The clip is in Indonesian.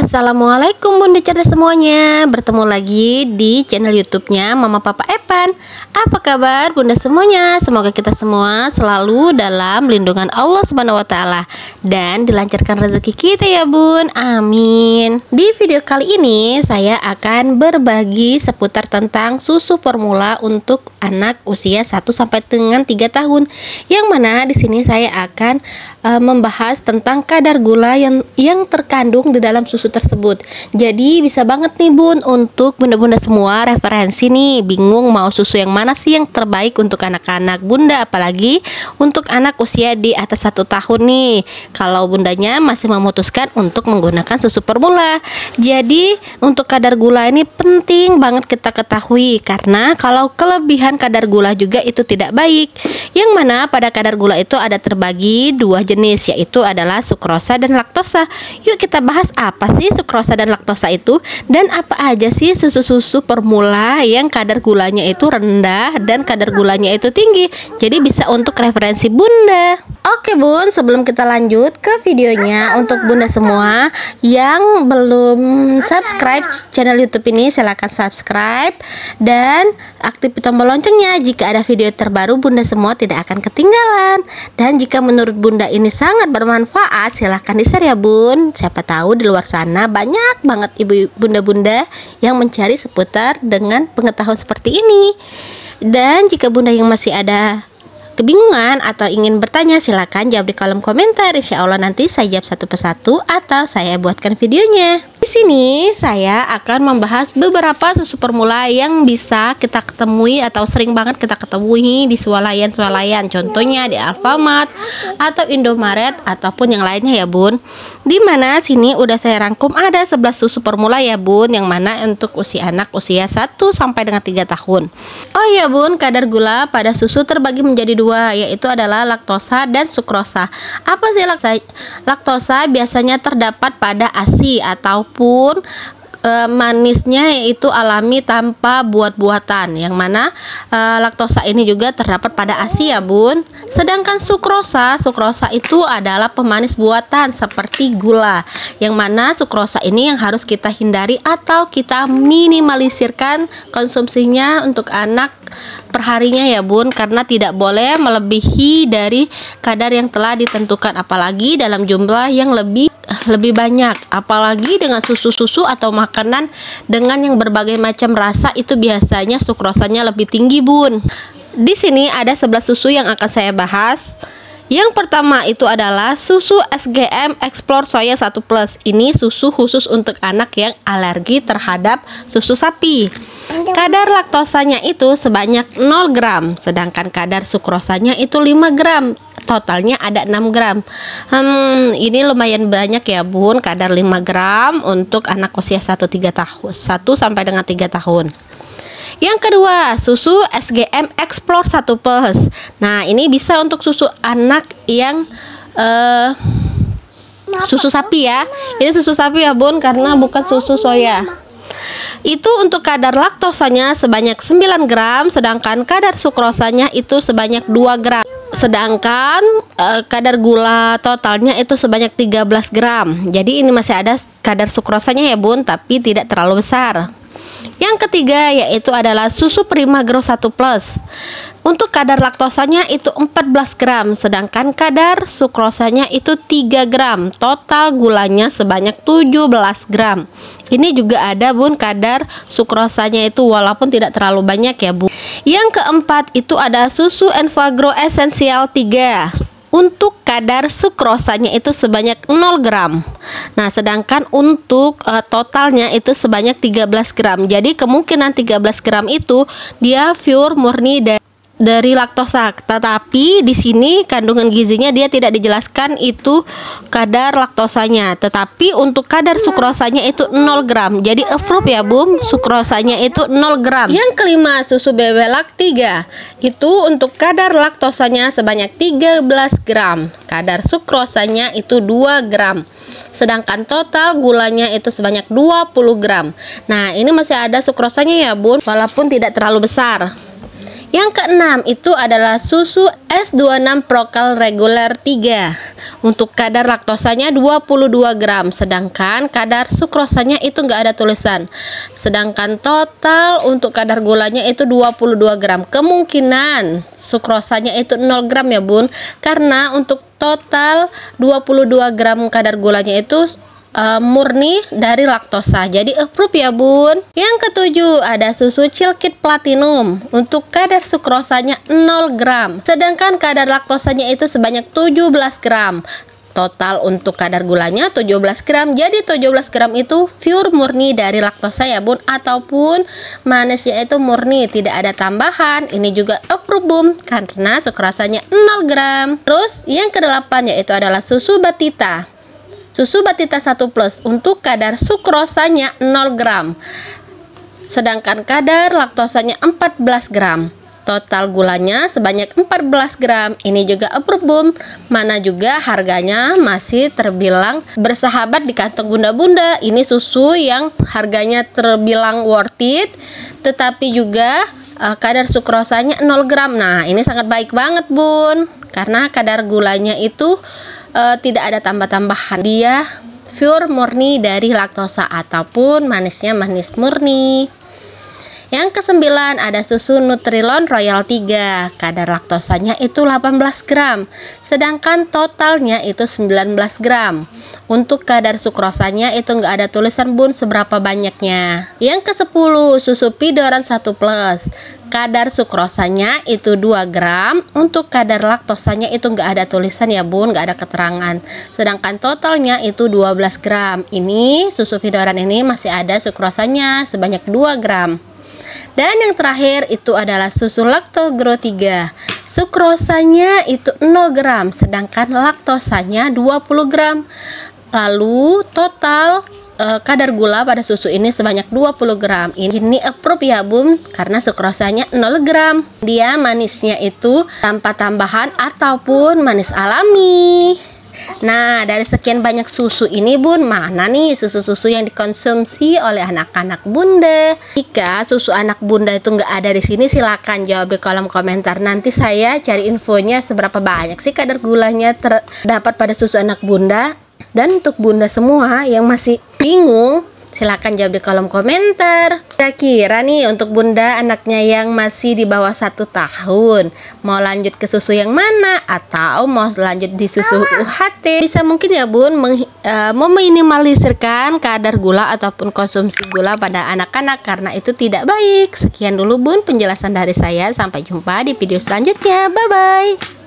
Assalamualaikum Bunda cerdas semuanya. Bertemu lagi di channel YouTube-nya Mama Papa Epan. Apa kabar Bunda semuanya? Semoga kita semua selalu dalam lindungan Allah Subhanahu wa taala dan dilancarkan rezeki kita ya Bun. Amin. Di video kali ini saya akan berbagi seputar tentang susu formula untuk anak usia 1 sampai dengan 3 tahun. Yang mana di sini saya akan membahas tentang kadar gula yang terkandung di dalam susu tersebut. Jadi bisa banget nih Bun untuk bunda-bunda semua referensi nih, bingung mau susu yang mana sih yang terbaik untuk anak-anak Bunda, apalagi untuk anak usia di atas 1 tahun nih. Kalau bundanya masih memutuskan untuk menggunakan susu formula. Jadi untuk kadar gula ini penting banget kita ketahui, karena kalau kelebihan kadar gula juga itu tidak baik. Yang mana pada kadar gula itu ada terbagi 2 jenis, yaitu adalah sukrosa dan laktosa. Yuk kita bahas apa sih sukrosa dan laktosa itu, dan apa aja sih susu-susu formula yang kadar gulanya itu rendah dan kadar gulanya itu tinggi. Jadi bisa untuk referensi Bunda. Oke Bun, sebelum kita lanjut ke videonya, untuk Bunda semua yang belum subscribe channel YouTube ini, silahkan subscribe dan aktifkan tombol loncengnya. Jika ada video terbaru, Bunda semua tidak akan ketinggalan. Dan jika menurut Bunda ini sangat bermanfaat, silahkan di-share ya Bun. Siapa tahu di luar sana banyak banget ibu bunda-bunda yang mencari seputar dengan pengetahuan seperti ini. Dan jika Bunda yang masih ada kebingungan atau ingin bertanya, silakan jawab di kolom komentar. Insya Allah nanti saya jawab satu persatu atau saya buatkan videonya. Di sini saya akan membahas beberapa susu formula yang bisa kita ketemui atau sering banget kita ketemui di swalayan-swalayan. Contohnya di Alfamart atau Indomaret ataupun yang lainnya ya Bun. Dimana sini udah saya rangkum ada 11 susu formula ya Bun, yang mana untuk usia anak usia 1 sampai dengan 3 tahun. Oh ya Bun, kadar gula pada susu terbagi menjadi 2, yaitu adalah laktosa dan sukrosa. Apa sih laktosa? Biasanya terdapat pada ASI ataupun manisnya, yaitu alami tanpa buat-buatan, yang mana laktosa ini juga terdapat pada ASI ya Bun. Sedangkan sukrosa itu adalah pemanis buatan seperti gula, yang mana sukrosa ini yang harus kita hindari atau kita minimalisirkan konsumsinya untuk anak perharinya ya Bun, karena tidak boleh melebihi dari kadar yang telah ditentukan, apalagi dalam jumlah yang lebih banyak, apalagi dengan susu-susu atau makanan dengan yang berbagai macam rasa, itu biasanya sukrosanya lebih tinggi Bun. Di sini ada 11 susu yang akan saya bahas. Yang pertama itu adalah susu SGM Explore Soya 1 Plus. Ini susu khusus untuk anak yang alergi terhadap susu sapi. Kadar laktosanya itu sebanyak 0 gram, sedangkan kadar sukrosanya itu 5 gram. Totalnya ada 6 gram. Ini lumayan banyak ya Bun, kadar 5 gram untuk anak usia 1 sampai dengan 3 tahun. Yang kedua, susu SGM Explore 1 Plus. Nah, ini bisa untuk susu anak yang susu sapi ya. Ini susu sapi ya Bun, karena bukan susu soya. Itu untuk kadar laktosanya sebanyak 9 gram, sedangkan kadar sukrosanya itu sebanyak 2 gram. Sedangkan kadar gula totalnya itu sebanyak 13 gram. Jadi ini masih ada kadar sukrosanya ya Bun, tapi tidak terlalu besar. Yang ketiga yaitu adalah susu Prima Grow 1 Plus. Untuk kadar laktosanya itu 14 gram, sedangkan kadar sukrosanya itu 3 gram. Total gulanya sebanyak 17 gram. Ini juga ada Bun kadar sukrosanya itu walaupun tidak terlalu banyak ya Bun. Yang keempat itu ada susu Enfagrow Essential 3. Untuk kadar sukrosanya itu sebanyak 0 gram. Nah, sedangkan untuk totalnya itu sebanyak 13 gram. Jadi kemungkinan 13 gram itu dia pure murni dari laktosa, tetapi di sini kandungan gizinya dia tidak dijelaskan itu kadar laktosanya, tetapi untuk kadar sukrosanya itu 0 gram. Jadi approve ya Bun, sukrosanya itu 0 gram. Yang kelima, susu Bebelac 3. Itu untuk kadar laktosanya sebanyak 13 gram. Kadar sukrosanya itu 2 gram. Sedangkan total gulanya itu sebanyak 20 gram. Nah, ini masih ada sukrosanya ya Bun, walaupun tidak terlalu besar. Yang keenam itu adalah susu S26 Procal Regular 3. Untuk kadar laktosanya 22 gram, sedangkan kadar sukrosanya itu nggak ada tulisan. Sedangkan total untuk kadar gulanya itu 22 gram. Kemungkinan sukrosanya itu 0 gram ya bun, karena untuk total 22 gram kadar gulanya itu murni dari laktosa, jadi approve ya bun. Yang ketujuh ada susu Chilkit Platinum. Untuk kadar sukrosanya 0 gram, sedangkan kadar laktosanya itu sebanyak 17 gram. Total untuk kadar gulanya 17 gram, jadi 17 gram itu pure murni dari laktosa ya bun, ataupun manisnya itu murni, tidak ada tambahan. Ini juga approve bun, karena sukrosanya 0 gram. Terus yang kedelapan yaitu adalah susu Batita. Susu Batita 1 plus untuk kadar sukrosanya 0 gram, sedangkan kadar laktosanya 14 gram. Total gulanya sebanyak 14 gram. Ini juga approve bun, mana juga harganya masih terbilang bersahabat di kantong bunda-bunda. Ini susu yang harganya terbilang worth it, tetapi juga kadar sukrosanya 0 gram. Nah ini sangat baik banget bun, karena kadar gulanya itu tidak ada tambah-tambahan. Dia pure murni dari laktosa, ataupun manisnya manis murni. Yang kesembilan ada susu Nutrilon Royal 3. Kadar laktosanya itu 18 gram, sedangkan totalnya itu 19 gram. Untuk kadar sukrosanya itu nggak ada tulisan bun seberapa banyaknya. Yang ke-10 susu Pidoran 1 plus. Kadar sukrosanya itu 2 gram. Untuk kadar laktosanya itu nggak ada tulisan ya bun, nggak ada keterangan. Sedangkan totalnya itu 12 gram. Ini susu Pidoran ini masih ada sukrosanya sebanyak 2 gram. Dan yang terakhir itu adalah susu Lactogro 3. Sukrosanya itu 0 gram, sedangkan laktosanya 20 gram. Lalu total kadar gula pada susu ini sebanyak 20 gram. Ini approve ya bun, karena sukrosanya 0 gram. Dia manisnya itu tanpa tambahan ataupun manis alami. Nah, dari sekian banyak susu ini bun, mana nih susu-susu yang dikonsumsi oleh anak-anak bunda? Jika susu anak bunda itu nggak ada di sini, silakan jawab di kolom komentar. Nanti saya cari infonya seberapa banyak sih kadar gulanya terdapat pada susu anak bunda. Dan untuk bunda semua yang masih bingung, silakan jawab di kolom komentar. Kira-kira nih untuk bunda anaknya yang masih di bawah 1 tahun, mau lanjut ke susu yang mana, atau mau lanjut di susu UHT? Bisa mungkin ya bun meminimalisirkan kadar gula ataupun konsumsi gula pada anak-anak, karena itu tidak baik. Sekian dulu bun penjelasan dari saya, sampai jumpa di video selanjutnya. Bye bye.